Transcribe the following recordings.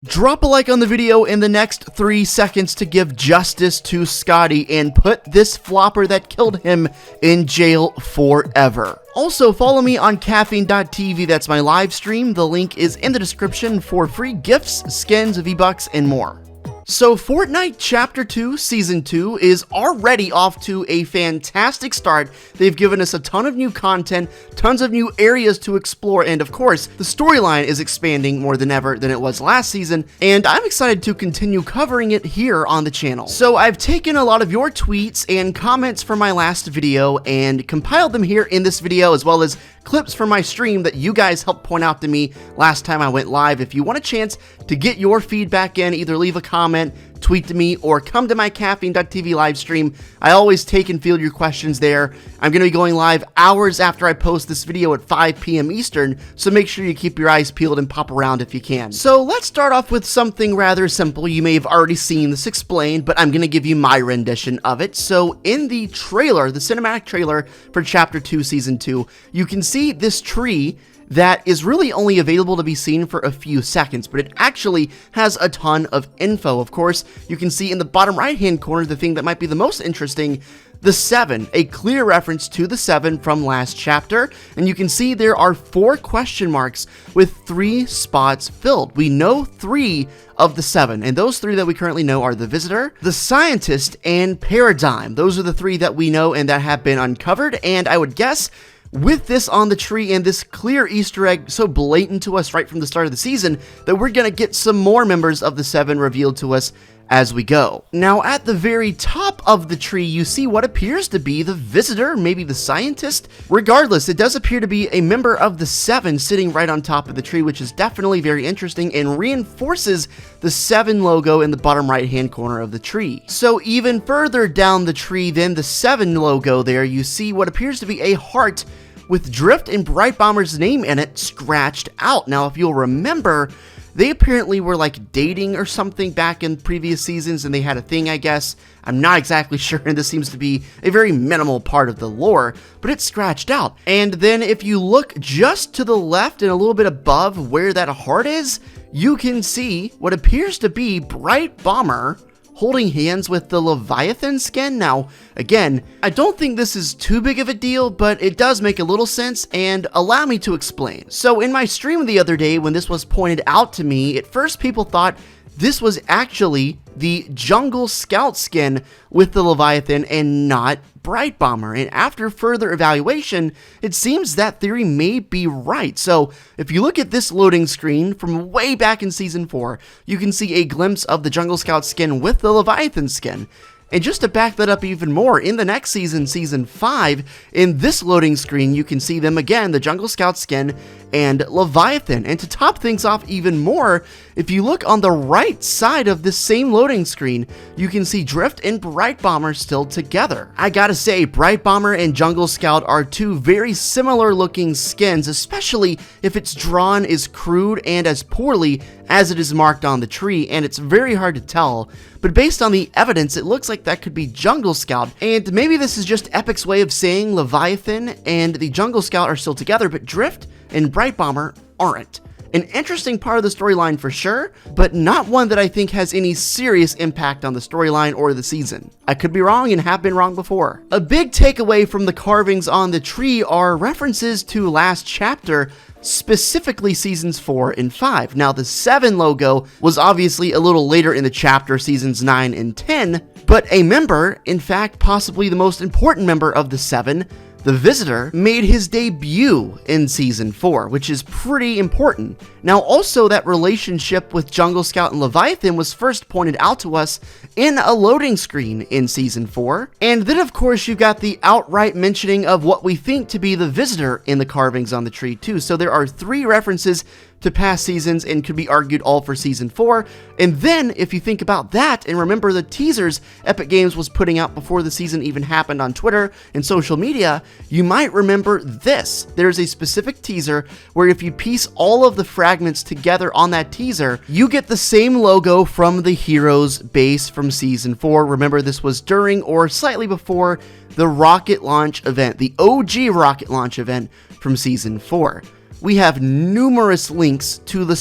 Drop a like on the video in the next 3 seconds to give justice to Scotty and put this flopper that killed him in jail forever. Also, follow me on caffeine.tv, that's my live stream. The link is in the description for free gifts, skins, V-Bucks, and more. So Fortnite Chapter 2 Season 2 is already off to a fantastic start. They've given us a ton of new content, tons of new areas to explore, and of course, the storyline is expanding more than ever than it was last season, and I'm excited to continue covering it here on the channel. So I've taken a lot of your tweets and comments from my last video and compiled them here in this video, as well as clips from my stream that you guys helped point out to me last time I went live. If you want a chance to get your feedback in, either leave a comment, tweet to me, or come to my caffeine.tv live stream. I always take and field your questions there. I'm going to be going live hours after I post this video at 5 p.m. Eastern, so make sure you keep your eyes peeled and pop around if you can. So let's start off with something rather simple. You may have already seen this explained, but I'm going to give you my rendition of it. So in the trailer, the cinematic trailer for Chapter 2 Season 2, you can see this tree that is really only available to be seen for a few seconds, but it actually has a ton of info. Of course, you can see in the bottom right-hand corner the thing that might be the most interesting, the 7, a clear reference to the 7 from last chapter, and you can see there are 4 question marks with 3 spots filled. We know 3 of the 7, and those 3 that we currently know are the Visitor, the Scientist, and Paradigm. Those are the 3 that we know and that have been uncovered, and I would guess with this on the tree and this clear Easter egg so blatant to us right from the start of the season, that we're gonna get some more members of the 7 revealed to us as we go. Now, at the very top of the tree, you see what appears to be the Visitor, maybe the Scientist. Regardless, it does appear to be a member of the 7 sitting right on top of the tree, which is definitely very interesting and reinforces the 7 logo in the bottom right-hand corner of the tree. So even further down the tree than the 7 logo there, you see what appears to be a heart with Drift and Bright Bomber's name in it scratched out. Now, if you'll remember, they apparently were like dating or something back in previous seasons, and they had a thing, I guess. I'm not exactly sure, and this seems to be a very minimal part of the lore, but it's scratched out. And then if you look just to the left and a little bit above where that heart is, you can see what appears to be Bright Bomber holding hands with the Leviathan skin. Now, again, I don't think this is too big of a deal, but it does make a little sense, and allow me to explain. So in my stream the other day, when this was pointed out to me, at first people thought this was actually the Jungle Scout skin with the Leviathan and not Bright Bomber. And after further evaluation, it seems that theory may be right. So if you look at this loading screen from way back in Season 4, you can see a glimpse of the Jungle Scout skin with the Leviathan skin. And just to back that up even more, in the next season, Season 5, in this loading screen, you can see them again, the Jungle Scout skin and Leviathan. And to top things off even more, if you look on the right side of this same loading screen, you can see Drift and Bright Bomber still together. I gotta say, Bright Bomber and Jungle Scout are 2 very similar looking skins, especially if it's drawn as crude and as poorly as it is marked on the tree, and it's very hard to tell. But based on the evidence, it looks like that could be Jungle Scout, and maybe this is just Epic's way of saying Leviathan and the Jungle Scout are still together, but Drift and Bright Bomber aren't. An interesting part of the storyline for sure, but not one that I think has any serious impact on the storyline or the season. I could be wrong and have been wrong before. A big takeaway from the carvings on the tree are references to last chapter, specifically Seasons 4 and 5. Now, the 7 logo was obviously a little later in the chapter, Seasons 9 and 10, but a member, in fact, possibly the most important member of the 7, the Visitor, made his debut in Season 4, which is pretty important. Now, also, that relationship with Jungle Scout and Leviathan was first pointed out to us in a loading screen in Season 4. And then, of course, you got the outright mentioning of what we think to be the Visitor in the carvings on the tree, too. So there are 3 references to past seasons and could be argued all for Season 4. And then, if you think about that and remember the teasers Epic Games was putting out before the season even happened on Twitter and social media, you might remember this. There's a specific teaser where if you piece all of the fragments together on that teaser, you get the same logo from the Heroes base from Season 4. Remember, this was during or slightly before the rocket launch event, the OG rocket launch event from Season 4. we have numerous links to the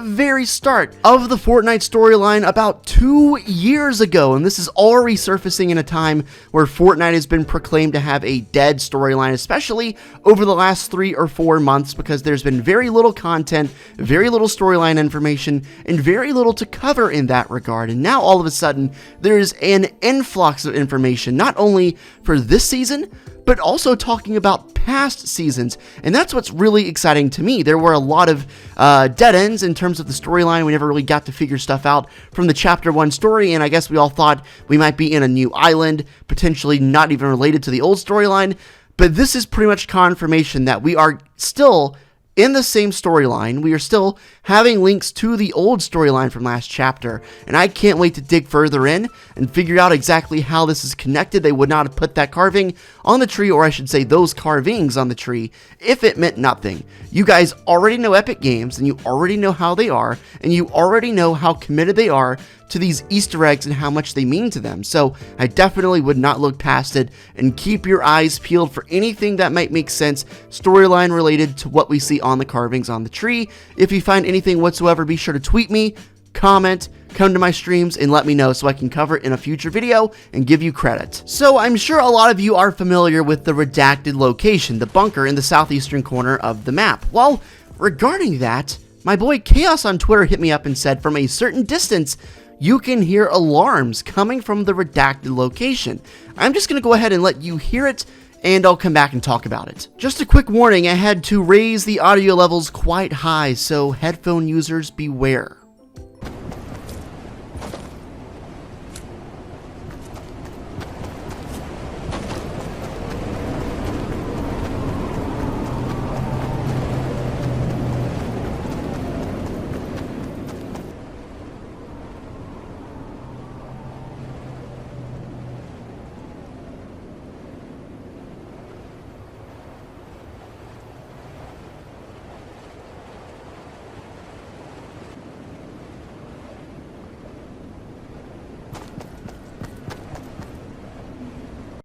very start of the Fortnite storyline about 2 years ago, and this is all resurfacing in a time where Fortnite has been proclaimed to have a dead storyline, especially over the last 3 or 4 months, because there's been very little content, very little storyline information, and very little to cover in that regard. And now all of a sudden, there's an influx of information, not only for this season, but also talking about past seasons, and that's what's really exciting to me. There were a lot of dead ends in terms of the storyline. We never really got to figure stuff out from the Chapter 1 story, and I guess we all thought we might be in a new island, potentially not even related to the old storyline, but this is pretty much confirmation that we are still in the same storyline. We are still having links to the old storyline from last chapter, and I can't wait to dig further in and figure out exactly how this is connected. They would not have put that carving on the tree, or I should say those carvings on the tree, if it meant nothing. You guys already know Epic Games, and you already know how they are, and you already know how committed they are to these Easter eggs and how much they mean to them. So I definitely would not look past it, and keep your eyes peeled for anything that might make sense storyline related to what we see on the carvings on the tree. If you find anything whatsoever, be sure to tweet me, comment, come to my streams, and let me know so I can cover it in a future video and give you credit. So I'm sure a lot of you are familiar with the redacted location, the bunker in the southeastern corner of the map. Well, regarding that, my boy Chaos on Twitter hit me up and said from a certain distance, you can hear alarms coming from the redacted location. I'm just going to go ahead and let you hear it, and I'll come back and talk about it. Just a quick warning, I had to raise the audio levels quite high, so headphone users beware.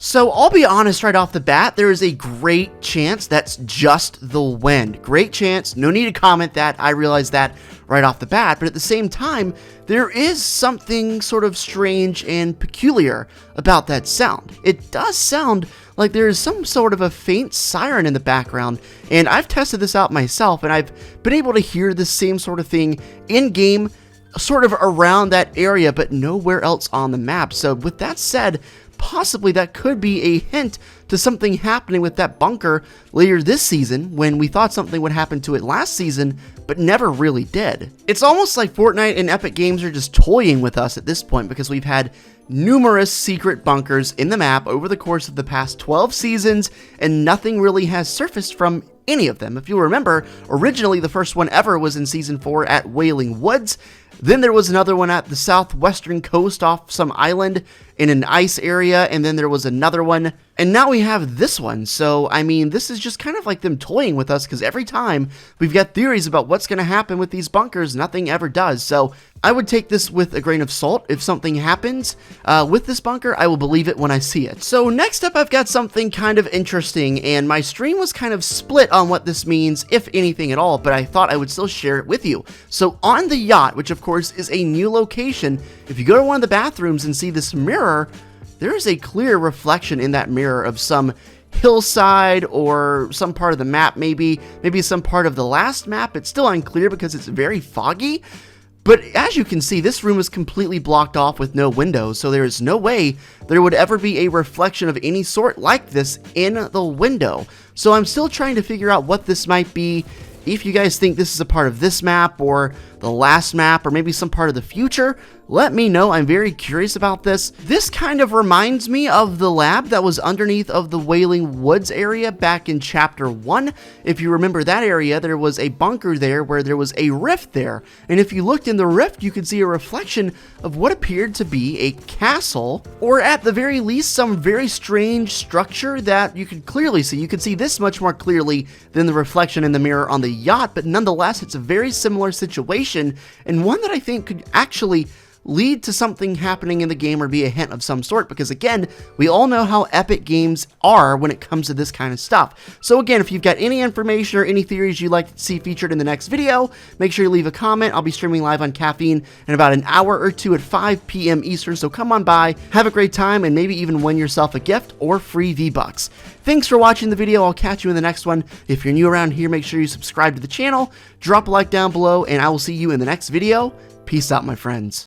So I'll be honest right off the bat, there is a great chance that's just the wind. Great chance, no need to comment that, I realize that right off the bat, but at the same time, there is something sort of strange and peculiar about that sound. It does sound like there is some sort of a faint siren in the background, and I've tested this out myself, and I've been able to hear the same sort of thing in-game, sort of around that area, but nowhere else on the map. So with that said, possibly that could be a hint to something happening with that bunker later this season, when we thought something would happen to it last season, but never really did. It's almost like Fortnite and Epic Games are just toying with us at this point, because we've had numerous secret bunkers in the map over the course of the past 12 seasons, and nothing really has surfaced from any of them. If you remember, originally the first one ever was in Season 4 at Wailing Woods. Then there was another one at the southwestern coast off some island in an ice area, and then there was another one, and now we have this one. So, I mean, this is just kind of like them toying with us, because every time we've got theories about what's going to happen with these bunkers, nothing ever does. So, I would take this with a grain of salt. If something happens with this bunker, I will believe it when I see it. So, next up, I've got something kind of interesting, and my stream was kind of split on what this means, if anything at all, but I thought I would still share it with you. So, on the yacht, which of course is a new location, if you go to one of the bathrooms and see this mirror, there is a clear reflection in that mirror of some hillside or some part of the map, maybe some part of the last map. It's still unclear because it's very foggy. But as you can see, this room is completely blocked off with no windows, so there is no way there would ever be a reflection of any sort like this in the window. So I'm still trying to figure out what this might be. If you guys think this is a part of this map or the last map or maybe some part of the future, let me know. I'm very curious about this. This kind of reminds me of the lab that was underneath of the Wailing Woods area back in Chapter 1. If you remember that area, there was a bunker there where there was a rift there. And if you looked in the rift, you could see a reflection of what appeared to be a castle, or at the very least, some very strange structure that you could clearly see. You could see this much more clearly than the reflection in the mirror on the yacht, but nonetheless, it's a very similar situation, and one that I think could actually lead to something happening in the game or be a hint of some sort, because again, we all know how epic games are when it comes to this kind of stuff. So again, if you've got any information or any theories you'd like to see featured in the next video, make sure you leave a comment. I'll be streaming live on Caffeine in about an hour or two at 5 p.m. Eastern, so come on by, have a great time, and maybe even win yourself a gift or free V-Bucks. Thanks for watching the video. I'll catch you in the next one. If you're new around here, make sure you subscribe to the channel, drop a like down below, and I will see you in the next video. Peace out, my friends.